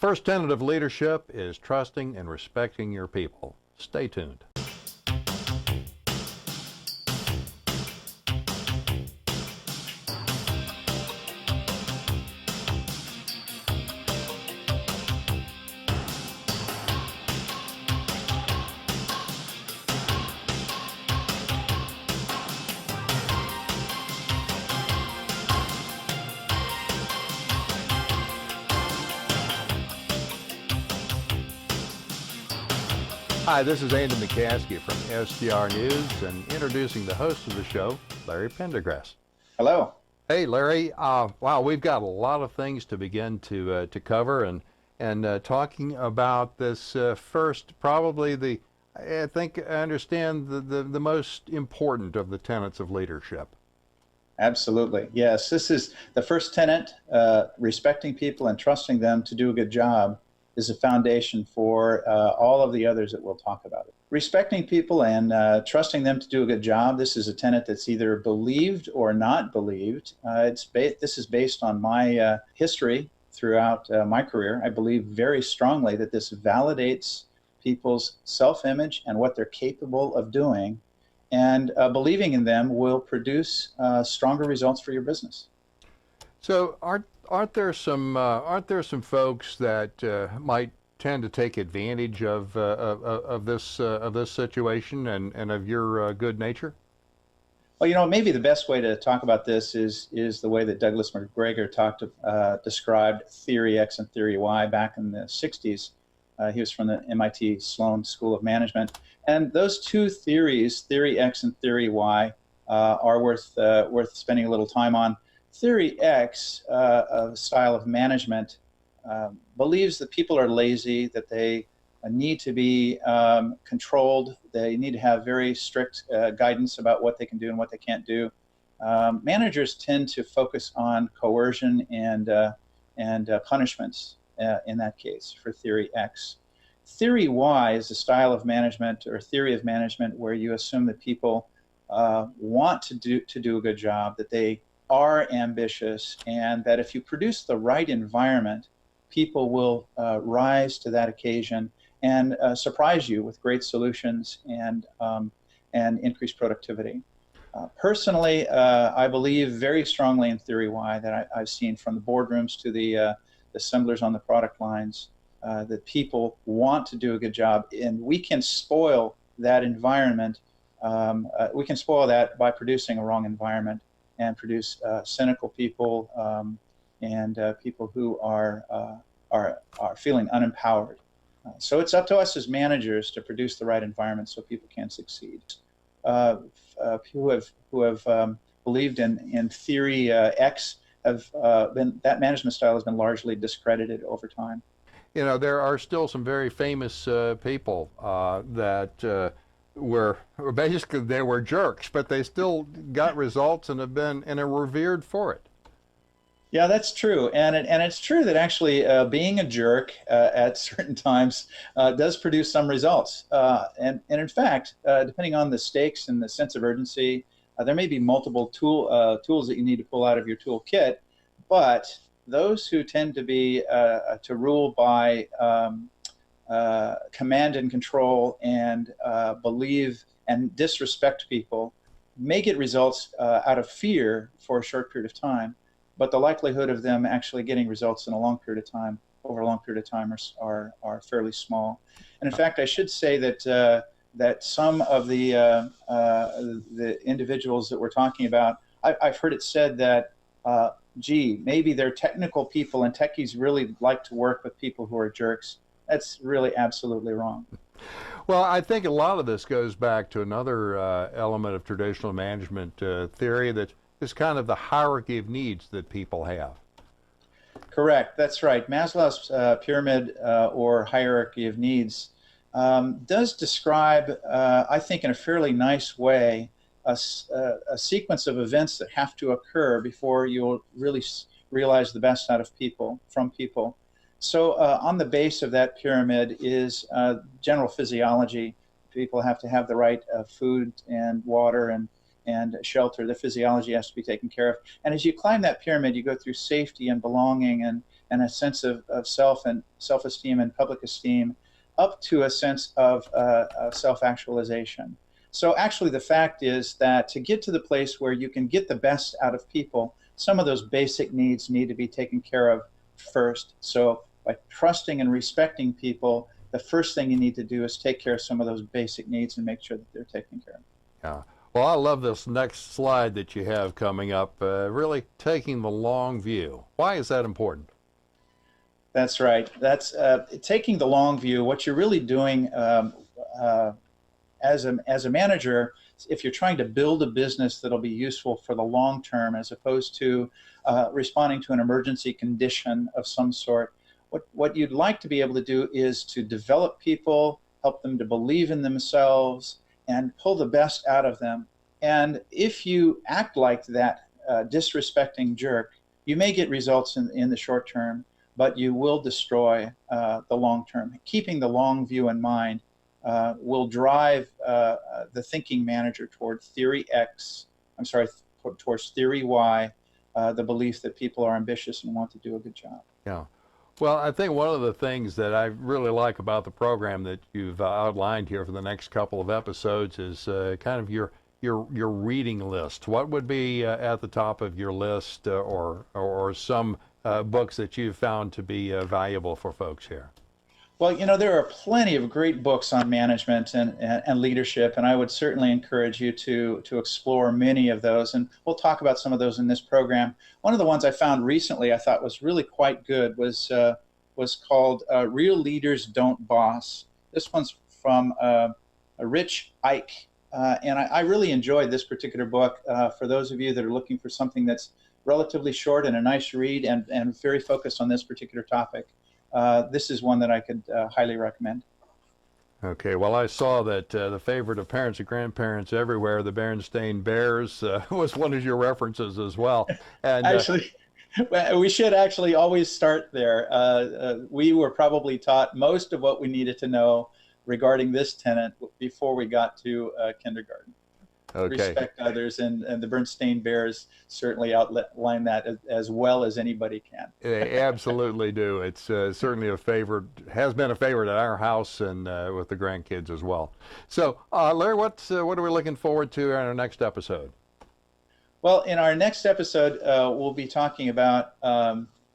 first tenet of leadership is trusting and respecting your people. Stay tuned. Hi, this is Andy McCaskey from STR News and introducing the host of the show, Larry Pendergrass. Hello. Hey, Larry. Wow, we've got a lot of things to begin to cover and talking about this first, probably I understand the most important of the tenets of leadership. Absolutely. Yes, this is the first tenet. Respecting people and trusting them to do a good job is a foundation for all of the others that we'll talk about. Respecting people and trusting them to do a good job, this is a tenet that's either believed or not believed. This is based on my history throughout my career. I believe very strongly that this validates people's self-image and what they're capable of doing, and believing in them will produce stronger results for your business. So aren't there some folks that might tend to take advantage of this situation and of your good nature? Well, maybe the best way to talk about this is the way that Douglas McGregor described Theory X and Theory Y back in the 60s. He was from the MIT Sloan School of Management, and those two theories, Theory X and Theory Y, are worth spending a little time on. Theory X, a style of management, believes that people are lazy, that they need to be controlled, they need to have very strict guidance about what they can do and what they can't do. Managers tend to focus on coercion and punishments in that case for Theory X. Theory Y is a style of management or theory of management where you assume that people want to do a good job, that they are ambitious, and that if you produce the right environment, people will rise to that occasion and surprise you with great solutions and increased productivity. Personally, I believe very strongly in Theory Y that I've seen from the boardrooms to the assemblers on the product lines, that people want to do a good job, and we can spoil that environment. We can spoil that by producing a wrong environment and produce cynical people and people who are feeling unempowered. So it's up to us as managers to produce the right environment so people can succeed. People who have believed in Theory X that management style has been largely discredited over time. You know, there are still some very famous people that were basically they were jerks, but they still got results and are revered for it. Yeah, that's true, and it's true that actually being a jerk at certain times does produce some results. And in fact, depending on the stakes and the sense of urgency, there may be multiple tools that you need to pull out of your toolkit. But those who tend to be to rule by command and control and believe and disrespect people may get results out of fear for a short period of time, but the likelihood of them actually getting results in a long period of time, over a long period of time, are fairly small. And in fact, I should say that some of the individuals that we're talking about, I've heard it said that gee, maybe they're technical people and techies really like to work with people who are jerks. That's really absolutely wrong. Well, I think a lot of this goes back to another element of traditional management theory that is kind of the hierarchy of needs that people have. Correct, that's right. Maslow's pyramid or hierarchy of needs does describe, I think in a fairly nice way, a sequence of events that have to occur before you'll really realize the best out of people, from people. So on the base of that pyramid is general physiology. People have to have the right food and water and shelter. The physiology has to be taken care of. And as you climb that pyramid, you go through safety and belonging and a sense of self and self-esteem and public esteem, up to a sense of self-actualization. So actually, the fact is that to get to the place where you can get the best out of people, some of those basic needs need to be taken care of first. So by trusting and respecting people, the first thing you need to do is take care of some of those basic needs and make sure that they're taken care of. Yeah. Well, I love this next slide that you have coming up, really taking the long view. Why is that important? That's right. That's taking the long view. What you're really doing as a manager, if you're trying to build a business that'll be useful for the long term, as opposed to responding to an emergency condition of some sort, what you'd like to be able to do is to develop people, help them to believe in themselves, and pull the best out of them. And if you act like that disrespecting jerk, you may get results in the short term, but you will destroy the long term. Keeping the long view in mind will drive the thinking manager toward theory X, towards theory Y, the belief that people are ambitious and want to do a good job. Yeah. Well, I think one of the things that I really like about the program that you've outlined here for the next couple of episodes is kind of your reading list. What would be at the top of your list, or some books that you've found to be valuable for folks here? Well, there are plenty of great books on management and leadership, and I would certainly encourage you to explore many of those. And we'll talk about some of those in this program. One of the ones I found recently I thought was really quite good was called "Real Leaders Don't Boss." This one's from Rich Ike, and I really enjoyed this particular book. For those of you that are looking for something that's relatively short and a nice read and very focused on this particular topic, this is one that I could highly recommend. Okay, well, I saw that the favorite of parents and grandparents everywhere, the Berenstain Bears, was one of your references as well. And Actually, we should actually always start there. We were probably taught most of what we needed to know regarding this tenet before we got to kindergarten. okay. Respect others, and the Bernstein Bears certainly outline that as well as anybody can. They absolutely do. It's certainly a favorite, has been a favorite at our house and with the grandkids as well. So, Larry, what are we looking forward to in our next episode? Well, in our next episode, we'll be talking about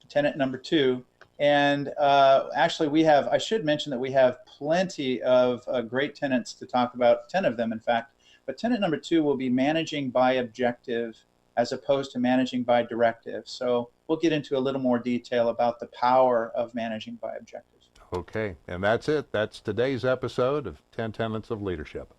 tenet number 2. And actually, I should mention that we have plenty of great tenets to talk about, 10 of them, in fact. But tenet number 2 will be managing by objective as opposed to managing by directive. So we'll get into a little more detail about the power of managing by objectives. Okay, and that's it. That's today's episode of 10 Tenets of Leadership.